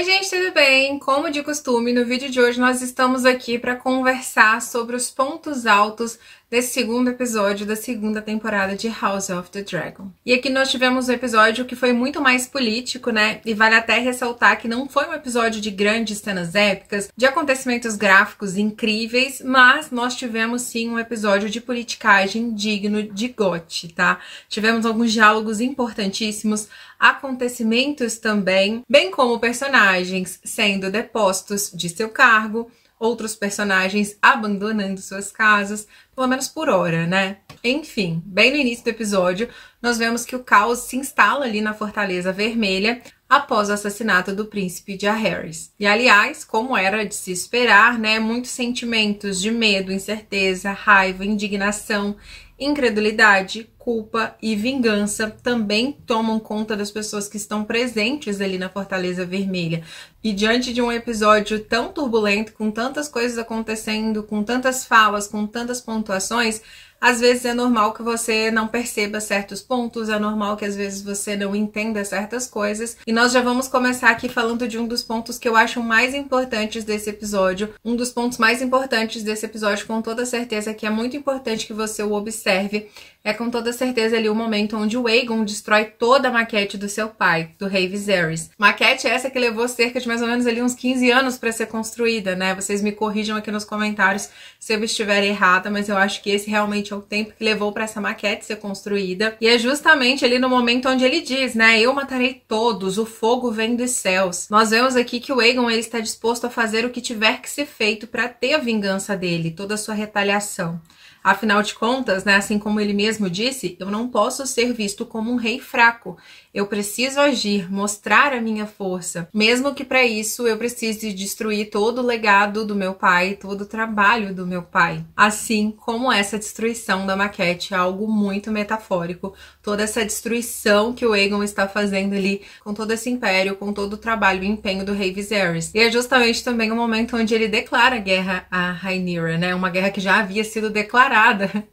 Oi gente, tudo bem? Como de costume, no vídeo de hoje nós estamos aqui para conversar sobre os pontos altos desse segundo episódio da segunda temporada de House of the Dragon. E aqui nós tivemos um episódio que foi muito mais político, né? E vale até ressaltar que não foi um episódio de grandes cenas épicas, de acontecimentos gráficos incríveis, mas nós tivemos sim um episódio de politicagem digno de GOT, tá? Tivemos alguns diálogos importantíssimos, acontecimentos também, bem como personagens sendo depostos de seu cargo, outros personagens abandonando suas casas, pelo menos por hora, né? Enfim, bem no início do episódio, nós vemos que o caos se instala ali na Fortaleza Vermelha após o assassinato do príncipe Jaehaerys. E aliás, como era de se esperar, né, muitos sentimentos de medo, incerteza, raiva, indignação, incredulidade, culpa e vingança também tomam conta das pessoas que estão presentes ali na Fortaleza Vermelha. E diante de um episódio tão turbulento, com tantas coisas acontecendo, com tantas falas, com tantas pontuações, às vezes é normal que você não perceba certos pontos, é normal que às vezes você não entenda certas coisas. E nós já vamos começar aqui falando de um dos pontos que eu acho mais importantes desse episódio. Um dos pontos mais importantes desse episódio, com toda certeza, que é muito importante que você o observe, é com toda certeza ali o momento onde o Aegon destrói toda a maquete do seu pai, do rei Viserys. Maquete essa que levou cerca de mais ou menos ali uns 15 anos para ser construída, né? Vocês me corrijam aqui nos comentários se eu estiver errada, mas eu acho que esse realmente é o tempo que levou para essa maquete ser construída. E é justamente ali no momento onde ele diz, né? Eu matarei todos, o fogo vem dos céus. Nós vemos aqui que o Aegon, ele está disposto a fazer o que tiver que ser feito para ter a vingança dele, toda a sua retaliação. Afinal de contas, né, assim como ele mesmo disse, eu não posso ser visto como um rei fraco. Eu preciso agir, mostrar a minha força. Mesmo que para isso eu precise destruir todo o legado do meu pai, todo o trabalho do meu pai. Assim como essa destruição da maquete é algo muito metafórico. Toda essa destruição que o Aegon está fazendo ali, com todo esse império, com todo o trabalho e empenho do rei Viserys. E é justamente também o momento onde ele declara guerra a Rhaenyra, né? Uma guerra que já havia sido declarada,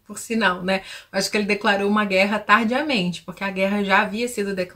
por sinal, né? Acho que ele declarou uma guerra tardiamente, porque a guerra já havia sido declarada.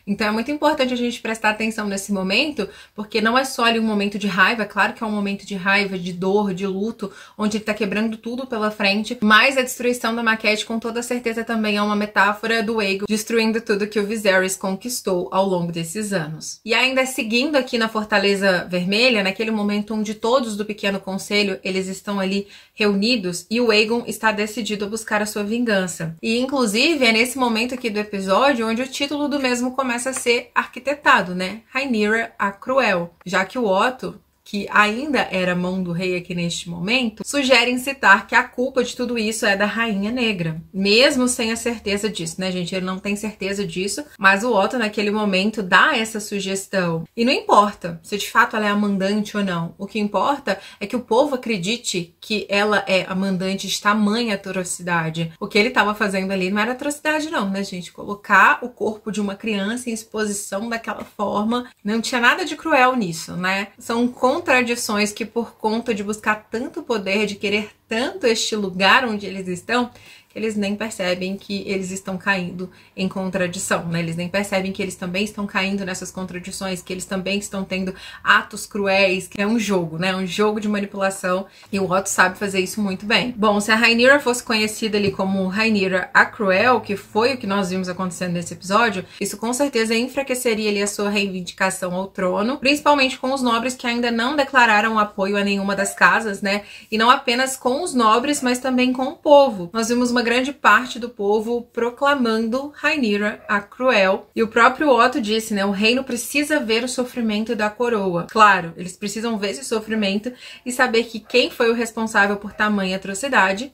Então é muito importante a gente prestar atenção nesse momento, porque não é só ali um momento de raiva, claro que é um momento de raiva, de dor, de luto, onde ele tá quebrando tudo pela frente, mas a destruição da maquete com toda certeza também é uma metáfora do Aegon destruindo tudo que o Viserys conquistou ao longo desses anos. E ainda seguindo aqui na Fortaleza Vermelha, naquele momento onde todos do Pequeno Conselho, eles estão ali reunidos e o Aegon está decidido a buscar a sua vingança. E inclusive é nesse momento aqui do episódio onde o título do mesmo começa a ser arquitetado, né? Rhaenyra a Cruel, já que o Otto, que ainda era mão do rei aqui neste momento, sugerem citar que a culpa de tudo isso é da Rainha Negra, mesmo sem a certeza disso, né, gente? Ele não tem certeza disso, mas o Otto naquele momento dá essa sugestão. E não importa se de fato ela é a mandante ou não, o que importa é que o povo acredite que ela é a mandante de tamanha atrocidade. O que ele estava fazendo ali não era atrocidade não, né, gente? Colocar o corpo de uma criança em exposição daquela forma, não tinha nada de cruel nisso, né? São contradições que, por conta de buscar tanto poder, de querer tanto este lugar onde eles estão, que eles nem percebem que eles estão caindo em contradição, né? Eles nem percebem que eles também estão caindo nessas contradições, que eles também estão tendo atos cruéis, que é um jogo, né? Um jogo de manipulação, e o Otto sabe fazer isso muito bem. Bom, se a Rhaenyra fosse conhecida ali como Rhaenyra a Cruel, que foi o que nós vimos acontecendo nesse episódio, isso com certeza enfraqueceria ali a sua reivindicação ao trono, principalmente com os nobres que ainda não declararam apoio a nenhuma das casas, né? E não apenas com os nobres, mas também com o povo. Nós vimos uma grande parte do povo proclamando Rhaenyra a Cruel. E o próprio Otto disse, né? O reino precisa ver o sofrimento da coroa. Claro, eles precisam ver esse sofrimento e saber que quem foi o responsável por tamanha atrocidade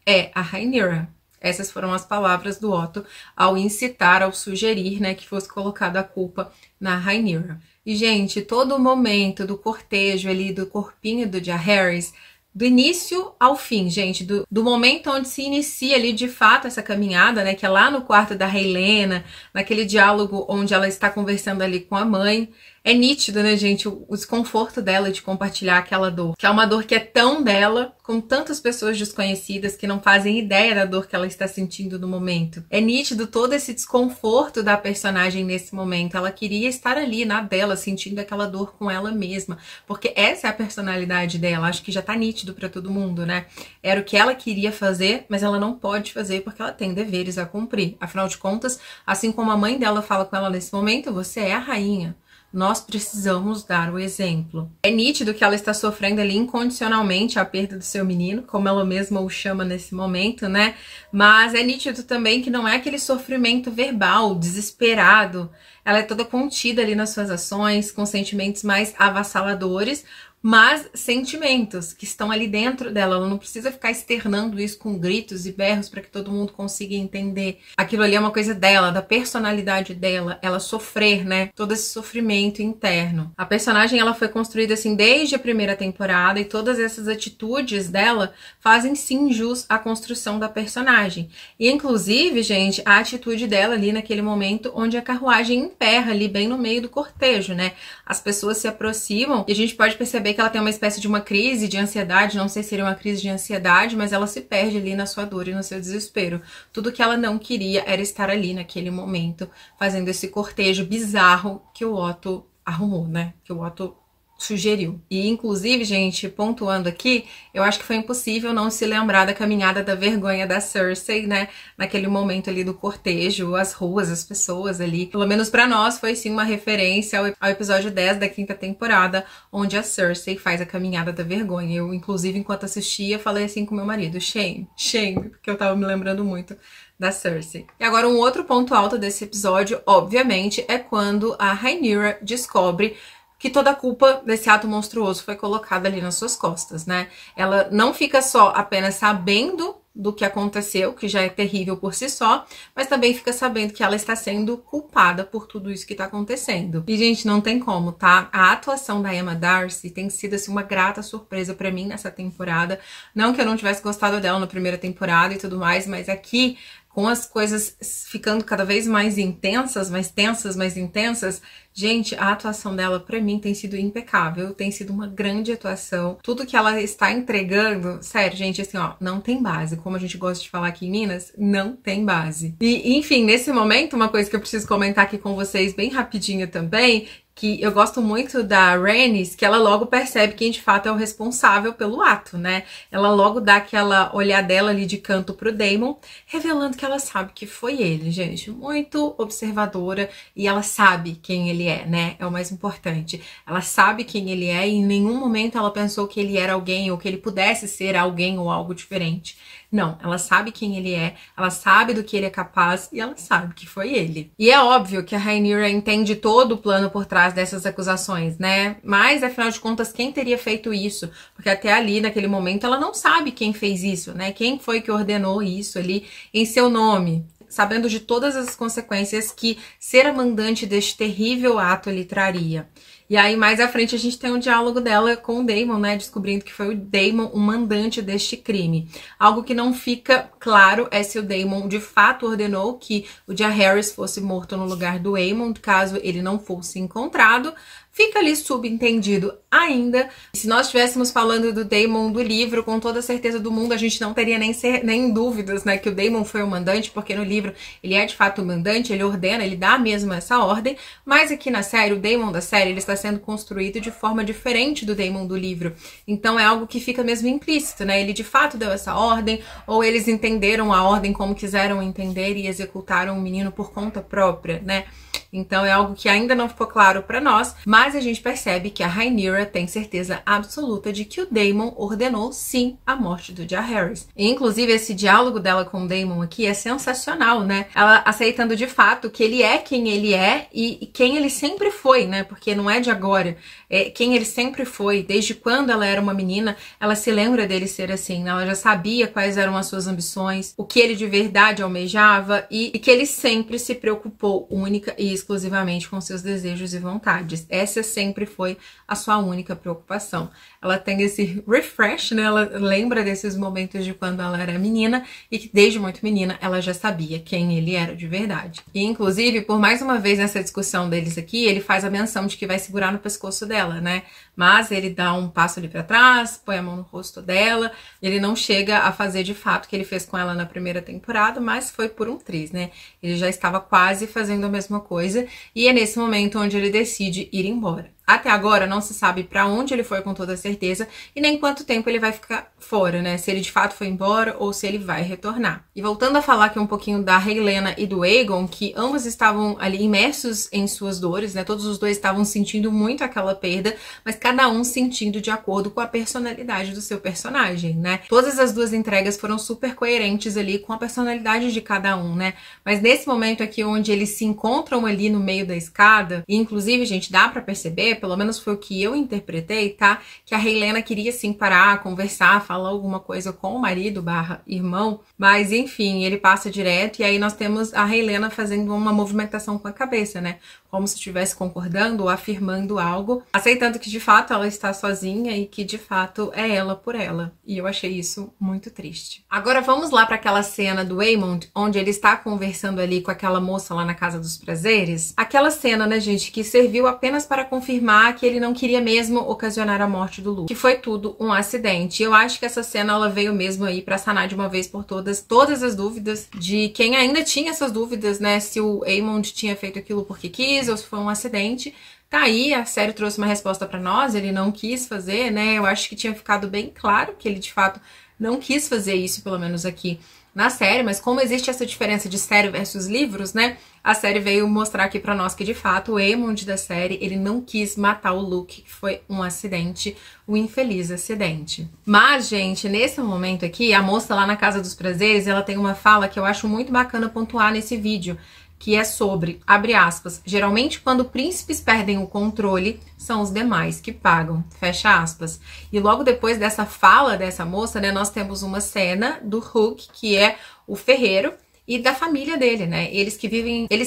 é a Rhaenyra. Essas foram as palavras do Otto ao incitar, ao sugerir, né, que fosse colocada a culpa na Rhaenyra. E, gente, todo o momento do cortejo ali, do corpinho do Jaehaerys, do início ao fim, gente, do momento onde se inicia ali de fato essa caminhada, né, que é lá no quarto da Rhaelena, naquele diálogo onde ela está conversando ali com a mãe, É nítido, né, gente, o desconforto dela de compartilhar aquela dor. Que é uma dor que é tão dela, com tantas pessoas desconhecidas que não fazem ideia da dor que ela está sentindo no momento. É nítido todo esse desconforto da personagem nesse momento. Ela queria estar ali, na dela, sentindo aquela dor com ela mesma. Porque essa é a personalidade dela. Acho que já tá nítido pra todo mundo, né? Era o que ela queria fazer, mas ela não pode fazer porque ela tem deveres a cumprir. Afinal de contas, assim como a mãe dela fala com ela nesse momento, você é a rainha. Nós precisamos dar o exemplo. É nítido que ela está sofrendo ali incondicionalmente a perda do seu menino, como ela mesma o chama nesse momento, né? Mas é nítido também que não é aquele sofrimento verbal, desesperado. Ela é toda contida ali nas suas ações, com sentimentos mais avassaladores, mas sentimentos que estão ali dentro dela. Ela não precisa ficar externando isso com gritos e berros para que todo mundo consiga entender. Aquilo ali é uma coisa dela, da personalidade dela, ela sofrer, né? Todo esse sofrimento interno. A personagem, ela foi construída assim desde a primeira temporada e todas essas atitudes dela fazem sim jus à construção da personagem. E inclusive, gente, a atitude dela ali naquele momento onde a carruagem emperra ali bem no meio do cortejo, né? As pessoas se aproximam e a gente pode perceber que ela tem uma espécie de uma crise de ansiedade, não sei se seria uma crise de ansiedade, mas ela se perde ali na sua dor e no seu desespero. Tudo que ela não queria era estar ali naquele momento, fazendo esse cortejo bizarro que o Otto arrumou, né? Que o Otto sugeriu. E inclusive, gente, pontuando aqui, eu acho que foi impossível não se lembrar da caminhada da vergonha da Cersei, né? Naquele momento ali do cortejo, as ruas, as pessoas ali. Pelo menos pra nós foi sim uma referência ao episódio 10 da 5ª temporada, onde a Cersei faz a caminhada da vergonha. Eu, inclusive, enquanto assistia, falei assim com meu marido, shame, shame, porque eu tava me lembrando muito da Cersei. E agora um outro ponto alto desse episódio, obviamente, é quando a Rhaenyra descobre que toda a culpa desse ato monstruoso foi colocada ali nas suas costas, né? Ela não fica só apenas sabendo do que aconteceu, que já é terrível por si só, mas também fica sabendo que ela está sendo culpada por tudo isso que tá acontecendo. E, gente, não tem como, tá? A atuação da Emma Darcy tem sido, assim, uma grata surpresa pra mim nessa temporada. Não que eu não tivesse gostado dela na primeira temporada e tudo mais, mas aqui, com as coisas ficando cada vez mais intensas, mais tensas, mais intensas, gente, a atuação dela pra mim tem sido impecável, tem sido uma grande atuação. Tudo que ela está entregando, sério, gente, assim, ó, não tem base. Como a gente gosta de falar aqui em Minas, não tem base. E, enfim, nesse momento, uma coisa que eu preciso comentar aqui com vocês bem rapidinho também, que eu gosto muito da Rhaenys, que ela logo percebe quem de fato é o responsável pelo ato, né? Ela logo dá aquela olhadela ali de canto pro Daemon, revelando que ela sabe que foi ele, gente. Muito observadora e ela sabe quem ele é, né? É o mais importante. Ela sabe quem ele é e em nenhum momento ela pensou que ele era alguém ou que ele pudesse ser alguém ou algo diferente. Não, ela sabe quem ele é, ela sabe do que ele é capaz e ela sabe que foi ele. E é óbvio que a Rhaenyra entende todo o plano por trás dessas acusações, né? Mas, afinal de contas, quem teria feito isso? Porque até ali, naquele momento, ela não sabe quem fez isso, né? Quem foi que ordenou isso ali em seu nome? Sabendo de todas as consequências que ser a mandante deste terrível ato lhe traria. E aí, mais à frente, a gente tem um diálogo dela com o Daemon, né? Descobrindo que foi o Daemon o mandante deste crime. Algo que não fica claro é se o Daemon, de fato, ordenou que o Jaehaerys fosse morto no lugar do Aemon, caso ele não fosse encontrado. Fica ali subentendido ainda. Se nós estivéssemos falando do Daemon do livro, com toda a certeza do mundo, a gente não teria nem dúvidas, né, que o Daemon foi o mandante, porque no livro ele é de fato o mandante, ele ordena, ele dá mesmo essa ordem, mas aqui na série, o Daemon da série, ele está sendo construído de forma diferente do Daemon do livro. Então é algo que fica mesmo implícito, né, ele de fato deu essa ordem, ou eles entenderam a ordem como quiseram entender e executaram o menino por conta própria, né. Então é algo que ainda não ficou claro pra nós, mas a gente percebe que a Rhaenyra tem certeza absoluta de que o Daemon ordenou sim a morte do Jaehaerys. E, inclusive, esse diálogo dela com o Daemon aqui é sensacional, né? Ela aceitando de fato que ele é quem ele é e quem ele sempre foi, né? Porque não é de agora, é quem ele sempre foi. Desde quando ela era uma menina, ela se lembra dele ser assim, né? Ela já sabia quais eram as suas ambições, o que ele de verdade almejava e que ele sempre se preocupou única e exclusivamente com seus desejos e vontades. Essa sempre foi a sua única preocupação. Ela tem esse refresh, né? Ela lembra desses momentos de quando ela era menina e que desde muito menina ela já sabia quem ele era de verdade. E inclusive, por mais uma vez nessa discussão deles aqui, ele faz a menção de que vai segurar no pescoço dela, né? Mas ele dá um passo ali pra trás, põe a mão no rosto dela, ele não chega a fazer de fato o que ele fez com ela na primeira temporada, mas foi por um triz, né? Ele já estava quase fazendo a mesma coisa e é nesse momento onde ele decide ir embora. Até agora não se sabe para onde ele foi com toda certeza e nem quanto tempo ele vai ficar fora, né? Se ele de fato foi embora ou se ele vai retornar. E voltando a falar aqui um pouquinho da Helena e do Aegon, que ambos estavam ali imersos em suas dores, né? Todos os dois estavam sentindo muito aquela perda, mas cada um sentindo de acordo com a personalidade do seu personagem, né? Todas as duas entregas foram super coerentes ali com a personalidade de cada um, né? Mas nesse momento aqui onde eles se encontram ali no meio da escada, e inclusive, gente, dá pra perceber, pelo menos foi o que eu interpretei, tá? Que a Helena queria sim parar, conversar, falar alguma coisa com o marido / irmão, mas enfim, ele passa direto e aí nós temos a Helena fazendo uma movimentação com a cabeça, né? Como se estivesse concordando ou afirmando algo, aceitando que de fato ela está sozinha e que de fato é ela por ela. E eu achei isso muito triste. Agora vamos lá para aquela cena do Aemond, onde ele está conversando ali com aquela moça lá na Casa dos Prazeres. Aquela cena, né, gente, que serviu apenas para confirmar que ele não queria mesmo ocasionar a morte do Luke, que foi tudo um acidente. E eu acho que essa cena ela veio mesmo aí para sanar de uma vez por todas as dúvidas de quem ainda tinha essas dúvidas, né, se o Aemond tinha feito aquilo porque quis ou se foi um acidente. Tá aí, a série trouxe uma resposta pra nós, ele não quis fazer, né? Eu acho que tinha ficado bem claro que ele de fato não quis fazer isso, pelo menos aqui na série, mas como existe essa diferença de série versus livros, né? A série veio mostrar aqui pra nós que de fato o Aemond da série, ele não quis matar o Luke, que foi um acidente, um infeliz acidente. Mas, gente, nesse momento aqui, a moça lá na Casa dos Prazeres, ela tem uma fala que eu acho muito bacana pontuar nesse vídeo, que é sobre, abre aspas, geralmente quando príncipes perdem o controle, são os demais que pagam, fecha aspas. E logo depois dessa fala dessa moça, né, nós temos uma cena do Hook, que é o ferreiro, e da família dele, né? Eles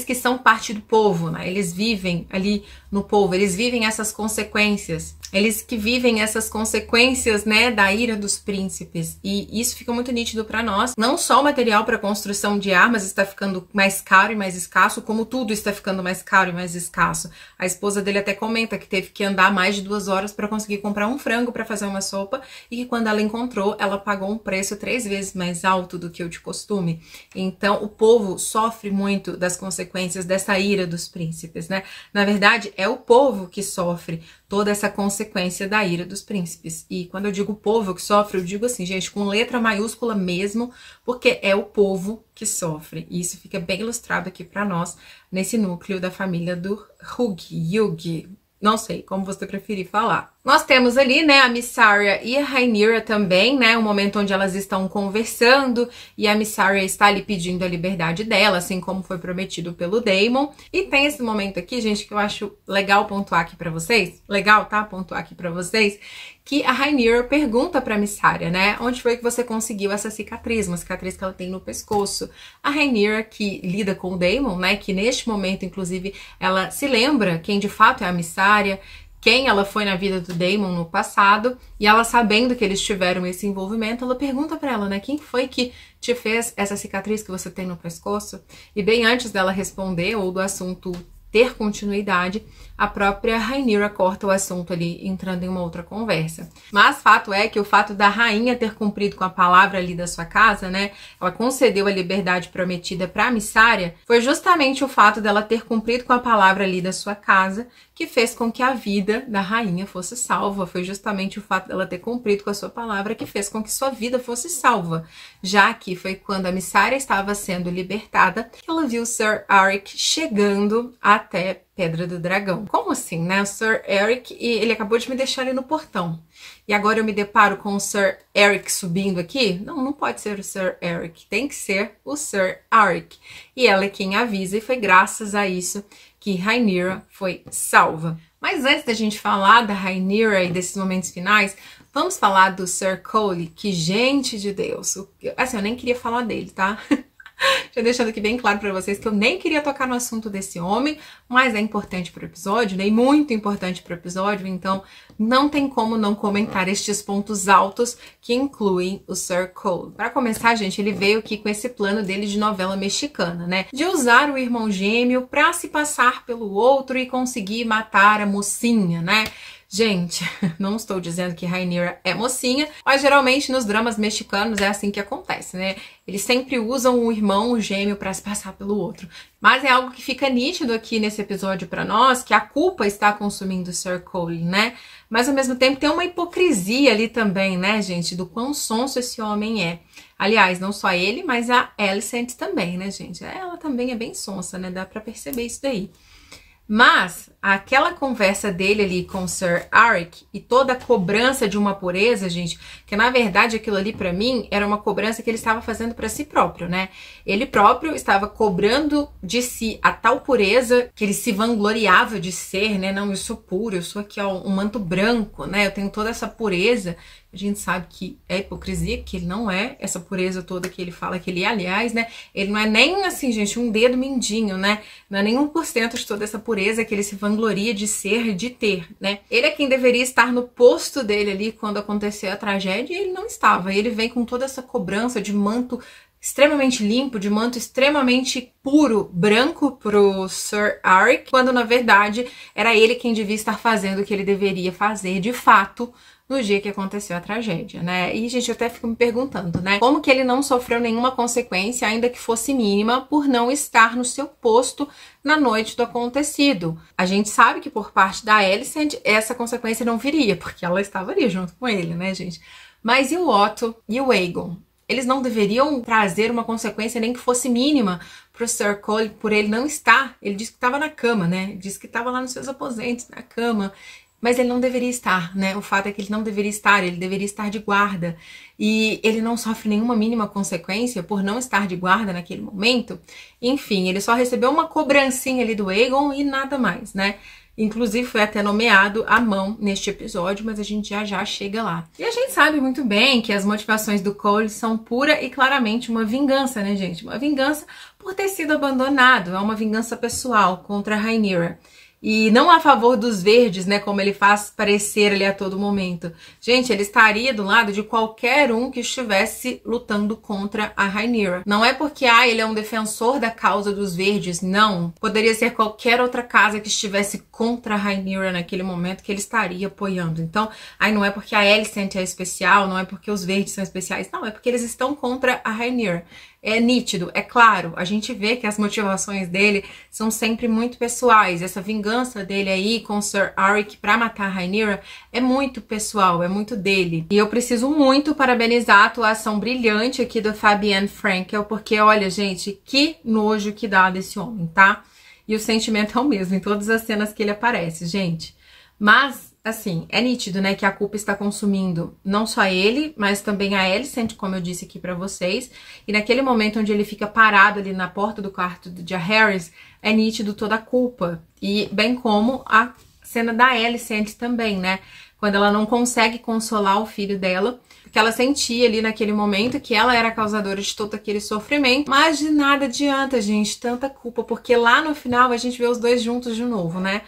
que são parte do povo, né? Eles vivem ali no povo, eles vivem essas consequências. Eles que vivem essas consequências, né, da ira dos príncipes. E isso fica muito nítido pra nós. Não só o material para construção de armas está ficando mais caro e mais escasso, como tudo está ficando mais caro e mais escasso. A esposa dele até comenta que teve que andar mais de 2 horas para conseguir comprar um frango para fazer uma sopa e que quando ela encontrou, ela pagou um preço 3 vezes mais alto do que o de costume. Então, o povo sofre muito das consequências dessa ira dos príncipes, né? Na verdade, é o povo que sofre toda essa consequência da ira dos príncipes. E quando eu digo povo que sofre, eu digo assim, gente, com letra maiúscula mesmo, porque é o povo que sofre. E isso fica bem ilustrado aqui pra nós, nesse núcleo da família do Hugh, não sei como você preferir falar. Nós temos ali, né, a Mysaria e a Rhaenyra também, né, um momento onde elas estão conversando e a Mysaria está ali pedindo a liberdade dela, assim como foi prometido pelo Daemon. E tem esse momento aqui, gente, que eu acho legal pontuar aqui pra vocês, legal, tá, pontuar aqui pra vocês, que a Rhaenyra pergunta pra Mysaria, né, onde foi que você conseguiu essa cicatriz, uma cicatriz que ela tem no pescoço. A Rhaenyra, que lida com o Daemon, né, que neste momento, inclusive, ela se lembra quem de fato é a Mysaria, quem ela foi na vida do Daemon no passado, e ela sabendo que eles tiveram esse envolvimento, ela pergunta pra ela, né, quem foi que te fez essa cicatriz que você tem no pescoço? E bem antes dela responder, ou do assunto ter continuidade, a própria Rhaenyra corta o assunto ali, entrando em uma outra conversa. Mas fato é que o fato da rainha ter cumprido com a palavra ali da sua casa, né, ela concedeu a liberdade prometida pra Mysaria, foi justamente o fato dela ter cumprido com a palavra ali da sua casa que fez com que a vida da rainha fosse salva. Foi justamente o fato dela ter cumprido com a sua palavra que fez com que sua vida fosse salva. Já que foi quando a Mysaria estava sendo libertada que ela viu Sir Arik chegando até Pedra do Dragão. Como assim, né? O Sir Arik, ele acabou de me deixar ali no portão. E agora eu me deparo com o Sir Arik subindo aqui? Não, não pode ser o Sir Arik. Tem que ser o Sir Arik. E ela é quem avisa, e foi graças a isso que Rhaenyra foi salva. Mas antes da gente falar da Rhaenyra e desses momentos finais, vamos falar do Sir Cole, que, gente de Deus, assim, eu nem queria falar dele, tá? Já deixando aqui bem claro pra vocês que eu nem queria tocar no assunto desse homem, mas é importante pro episódio, né? E muito importante pro episódio, então não tem como não comentar estes pontos altos que incluem o Sir Cole. Pra começar, gente, ele veio aqui com esse plano dele de novela mexicana, né? De usar o irmão gêmeo pra se passar pelo outro e conseguir matar a mocinha, né? Gente, não estou dizendo que Rhaenyra é mocinha, mas geralmente nos dramas mexicanos é assim que acontece, né? Eles sempre usam o irmão, o gêmeo, para se passar pelo outro. Mas é algo que fica nítido aqui nesse episódio para nós, que a culpa está consumindo o Sir Cole, né? Mas ao mesmo tempo tem uma hipocrisia ali também, né, gente? Do quão sonso esse homem é. Aliás, não só ele, mas a Alicent também, né, gente? Ela também é bem sonsa, né? Dá pra perceber isso daí. Mas aquela conversa dele ali com o Sir Arik e toda a cobrança de uma pureza, gente, que na verdade aquilo ali pra mim era uma cobrança que ele estava fazendo pra si próprio, né? Ele próprio estava cobrando de si a tal pureza que ele se vangloriava de ser, né? Não, eu sou puro, eu sou aqui ó, um manto branco, né? Eu tenho toda essa pureza. A gente sabe que é hipocrisia, que ele não é essa pureza toda que ele fala que ele é, aliás, né? Ele não é nem assim, gente, um dedo mindinho, né? Não é nem 1% de toda essa pureza que ele se vangloria de ser, de ter, né? Ele é quem deveria estar no posto dele ali quando aconteceu a tragédia e ele não estava. Ele vem com toda essa cobrança de manto extremamente limpo, de manto extremamente puro, branco pro Sir Arik, quando na verdade era ele quem devia estar fazendo o que ele deveria fazer de fato no dia que aconteceu a tragédia, né? E, gente, eu até fico me perguntando, né? Como que ele não sofreu nenhuma consequência, ainda que fosse mínima, por não estar no seu posto na noite do acontecido? A gente sabe que por parte da Alicent, essa consequência não viria, porque ela estava ali junto com ele, né, gente? Mas e o Otto e o Aegon? Eles não deveriam trazer uma consequência nem que fosse mínima pro Sir Cole por ele não estar? Ele disse que estava na cama, né? Ele disse que estava lá nos seus aposentos, na cama. Mas ele não deveria estar, né? O fato é que ele não deveria estar, ele deveria estar de guarda. E ele não sofre nenhuma mínima consequência por não estar de guarda naquele momento. Enfim, ele só recebeu uma cobrancinha ali do Aegon e nada mais, né? Inclusive foi até nomeado à mão neste episódio, mas a gente já chega lá. E a gente sabe muito bem que as motivações do Cole são pura e claramente uma vingança, né, gente? Uma vingança por ter sido abandonado, é uma vingança pessoal contra a Rhaenyra. E não a favor dos verdes, né, como ele faz parecer ali a todo momento. Gente, ele estaria do lado de qualquer um que estivesse lutando contra a Rhaenyra. Não é porque, ele é um defensor da causa dos verdes, não. Poderia ser qualquer outra casa que estivesse contra a Rhaenyra naquele momento que ele estaria apoiando. Então, não é porque a Alicent é especial, não é porque os verdes são especiais, não, é porque eles estão contra a Rhaenyra. É nítido, é claro, a gente vê que as motivações dele são sempre muito pessoais. Essa vingança dele aí com o Sir Arik pra matar a Rhaenyra é muito pessoal, é muito dele. E eu preciso muito parabenizar a atuação brilhante aqui do Fabienne Frankel, porque olha, gente, que nojo que dá desse homem, tá? E o sentimento é o mesmo em todas as cenas que ele aparece, gente. Mas assim, é nítido, né, que a culpa está consumindo não só ele, mas também a Alicent, como eu disse aqui pra vocês. E naquele momento onde ele fica parado ali na porta do quarto de Jaehaerys, é nítido toda a culpa. E bem como a cena da Alicent também, né, quando ela não consegue consolar o filho dela, porque ela sentia ali naquele momento que ela era a causadora de todo aquele sofrimento, mas de nada adianta, gente, tanta culpa, porque lá no final a gente vê os dois juntos de novo, né?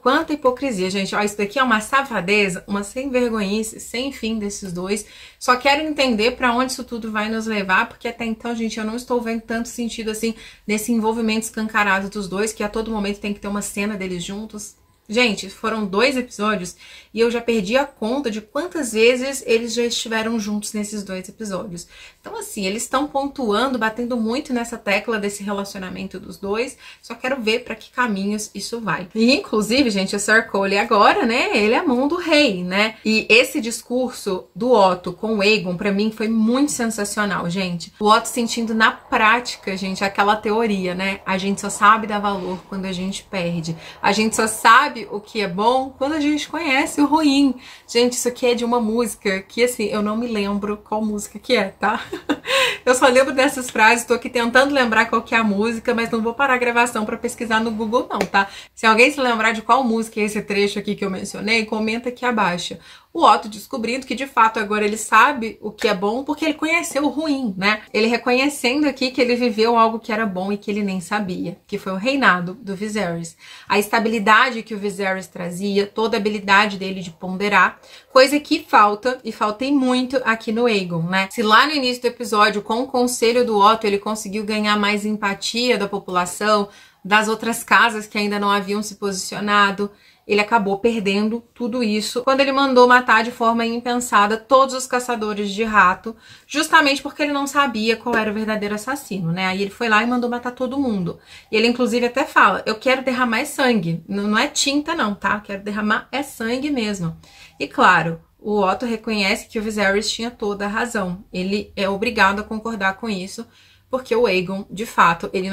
Quanta hipocrisia, gente. Ó, isso daqui é uma safadeza, uma sem vergonhice, sem fim desses dois. Só quero entender pra onde isso tudo vai nos levar, porque até então, gente, eu não estou vendo tanto sentido assim nesse envolvimento escancarado dos dois, que a todo momento tem que ter uma cena deles juntos. Gente, foram 2 episódios e eu já perdi a conta de quantas vezes eles já estiveram juntos nesses 2 episódios. Então, assim, eles estão pontuando, batendo muito nessa tecla desse relacionamento dos dois. Só quero ver para que caminhos isso vai. E, inclusive, gente, o Sir Cole agora, né, ele é a mão do rei, né? E esse discurso do Otto com o Aegon, pra mim, foi muito sensacional, gente. O Otto sentindo na prática, gente, aquela teoria, né? A gente só sabe dar valor quando a gente perde. A gente só sabe sabe o que é bom quando a gente conhece o ruim. Gente, isso aqui é de uma música que, assim, eu não me lembro qual música que é, tá? Eu só lembro dessas frases, tô aqui tentando lembrar qual que é a música, mas não vou parar a gravação pra pesquisar no Google não, tá? Se alguém se lembrar de qual música é esse trecho aqui que eu mencionei, comenta aqui abaixo. O Otto descobrindo que, de fato, agora ele sabe o que é bom porque ele conheceu o ruim, né? Ele reconhecendo aqui que ele viveu algo que era bom e que ele nem sabia, que foi o reinado do Viserys. A estabilidade que o Viserys trazia, toda a habilidade dele de ponderar, coisa que falta, e falta muito aqui no Aegon, né? Se lá no início do episódio, com o conselho do Otto, ele conseguiu ganhar mais empatia da população, das outras casas que ainda não haviam se posicionado, ele acabou perdendo tudo isso quando ele mandou matar de forma impensada todos os caçadores de rato, justamente porque ele não sabia qual era o verdadeiro assassino, né? Aí ele foi lá e mandou matar todo mundo. E ele inclusive até fala, eu quero derramar sangue, não é tinta não, tá? Eu quero derramar sangue mesmo. E claro, o Otto reconhece que o Viserys tinha toda a razão. Ele é obrigado a concordar com isso, porque o Aegon, de fato, ele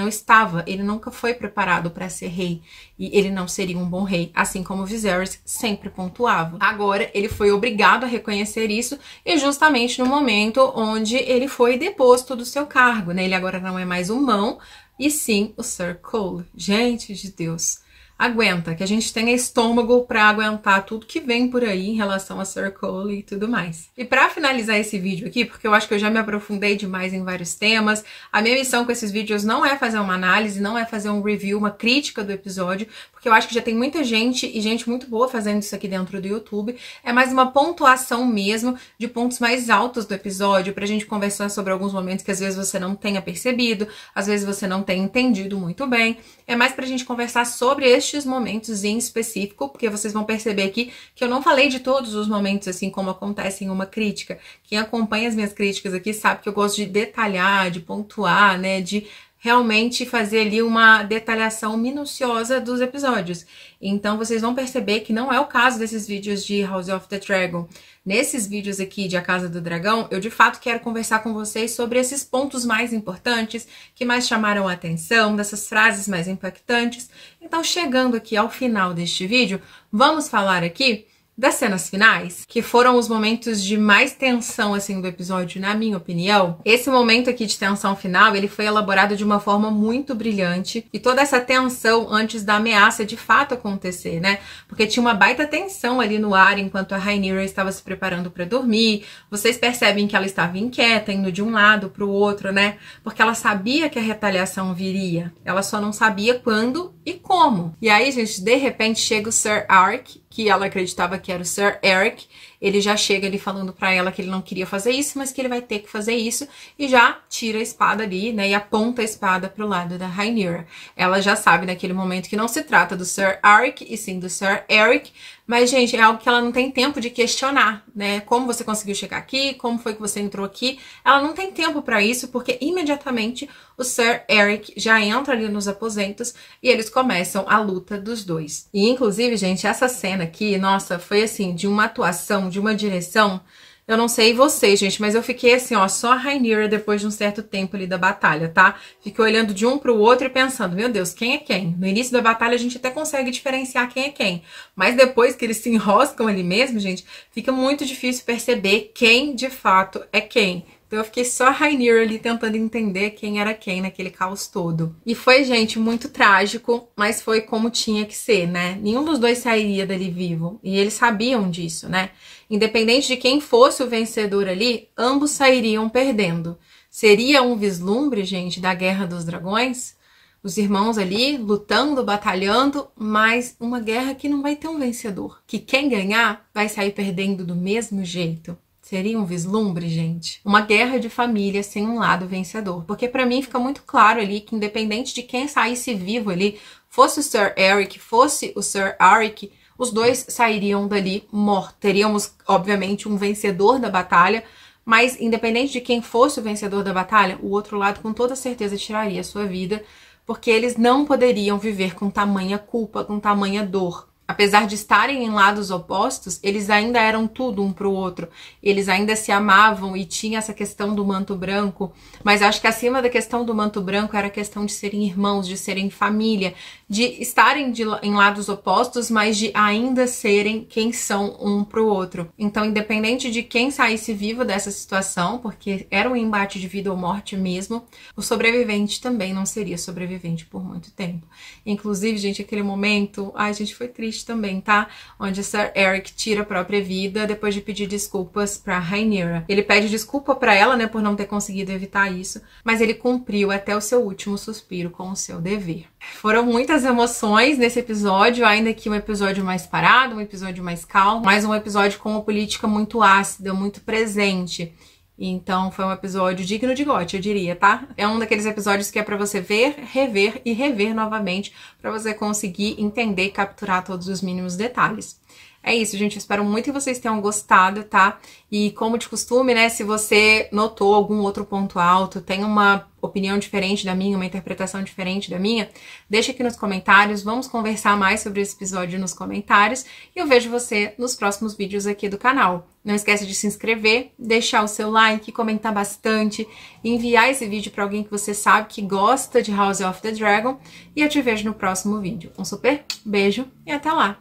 nunca foi preparado para ser rei, e ele não seria um bom rei, assim como o Viserys sempre pontuava. Agora, ele foi obrigado a reconhecer isso, e justamente no momento onde ele foi deposto do seu cargo, né? Ele agora não é mais um mão, e sim o Sir Cole. Gente de Deus, aguenta, que a gente tenha estômago para aguentar tudo que vem por aí em relação a Sir Cole e tudo mais. E para finalizar esse vídeo aqui, porque eu acho que eu já me aprofundei demais em vários temas, a minha missão com esses vídeos não é fazer uma análise, não é fazer um review, uma crítica do episódio, porque eu acho que já tem muita gente, e gente muito boa fazendo isso aqui dentro do YouTube, é mais uma pontuação mesmo de pontos mais altos do episódio, pra gente conversar sobre alguns momentos que às vezes você não tenha percebido, às vezes você não tenha entendido muito bem, é mais pra gente conversar sobre estes momentos em específico, porque vocês vão perceber aqui que eu não falei de todos os momentos assim como acontece em uma crítica. Quem acompanha as minhas críticas aqui sabe que eu gosto de detalhar, de pontuar, né, de realmente fazer ali uma detalhação minuciosa dos episódios. Então vocês vão perceber que não é o caso desses vídeos de House of the Dragon. Nesses vídeos aqui de A Casa do Dragão, eu de fato quero conversar com vocês sobre esses pontos mais importantes, que mais chamaram a atenção, dessas frases mais impactantes. Então, chegando aqui ao final deste vídeo, vamos falar aqui das cenas finais, que foram os momentos de mais tensão, assim, do episódio, na minha opinião. Esse momento aqui de tensão final, ele foi elaborado de uma forma muito brilhante, e toda essa tensão antes da ameaça de fato acontecer, né? Porque tinha uma baita tensão ali no ar, enquanto a Rhaenyra estava se preparando para dormir. Vocês percebem que ela estava inquieta, indo de um lado para o outro, né? Porque ela sabia que a retaliação viria, ela só não sabia quando e como. E aí, gente, de repente chega o Sir Ark, que ela acreditava que era o Sir Eric, ele já chega ali falando pra ela que ele não queria fazer isso, mas que ele vai ter que fazer isso, e já tira a espada ali, né, e aponta a espada pro lado da Rhaenyra. Ela já sabe naquele momento que não se trata do Sir Eric, e sim do Sir Eric, mas, gente, é algo que ela não tem tempo de questionar, né? Como você conseguiu chegar aqui? Como foi que você entrou aqui? Ela não tem tempo pra isso, porque imediatamente o Sir Eric já entra ali nos aposentos e eles começam a luta dos dois. E, inclusive, gente, essa cena aqui, nossa, foi assim, de uma atuação, de uma direção. Eu não sei vocês, gente, mas eu fiquei assim, ó, só a Rhaenyra depois de um certo tempo ali da batalha, tá? Fiquei olhando de um pro outro e pensando, meu Deus, quem é quem? No início da batalha a gente até consegue diferenciar quem é quem, mas depois que eles se enroscam ali mesmo, gente, fica muito difícil perceber quem de fato é quem. Então eu fiquei só a Rhaenyra ali tentando entender quem era quem naquele caos todo. E foi, gente, muito trágico, mas foi como tinha que ser, né? Nenhum dos dois sairia dali vivo. E eles sabiam disso, né? Independente de quem fosse o vencedor ali, ambos sairiam perdendo. Seria um vislumbre, gente, da Guerra dos Dragões? Os irmãos ali lutando, batalhando, mas uma guerra que não vai ter um vencedor. Que quem ganhar vai sair perdendo do mesmo jeito. Seria um vislumbre, gente? Uma guerra de família sem um lado vencedor. Porque pra mim fica muito claro ali que independente de quem saísse vivo ali, fosse o Sir Eric, fosse o Sir Arik, os dois sairiam dali mortos. Teríamos, obviamente, um vencedor da batalha, mas independente de quem fosse o vencedor da batalha, o outro lado com toda certeza tiraria a sua vida, porque eles não poderiam viver com tamanha culpa, com tamanha dor. apesar de estarem em lados opostos, eles ainda eram tudo um pro outro. Eles ainda se amavam e tinha essa questão do manto branco, mas acho que acima da questão do manto branco era a questão de serem irmãos, de serem família, de estarem em lados opostos, mas de ainda serem quem são um pro outro. Então, independente de quem saísse vivo dessa situação, porque era um embate de vida ou morte mesmo, o sobrevivente também não seria sobrevivente por muito tempo. Inclusive, gente, aquele momento, ai, gente, foi triste também, tá? Onde Sir Eric tira a própria vida depois de pedir desculpas pra Rhaenyra. Ele pede desculpa pra ela, né, por não ter conseguido evitar isso, mas ele cumpriu até o seu último suspiro com o seu dever. Foram muitas emoções nesse episódio, ainda que um episódio mais parado, um episódio mais calmo, mas um episódio com uma política muito ácida, muito presente. Então foi um episódio digno de GOT, eu diria, tá? É um daqueles episódios que é pra você ver, rever e rever novamente, pra você conseguir entender e capturar todos os mínimos detalhes. É isso, gente. Eu espero muito que vocês tenham gostado, tá? E como de costume, né? Se você notou algum outro ponto alto, tem uma opinião diferente da minha, uma interpretação diferente da minha, deixa aqui nos comentários. Vamos conversar mais sobre esse episódio nos comentários. E eu vejo você nos próximos vídeos aqui do canal. Não esquece de se inscrever, deixar o seu like, comentar bastante, enviar esse vídeo para alguém que você sabe que gosta de House of the Dragon. E eu te vejo no próximo vídeo. Um super beijo e até lá.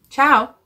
Tchau!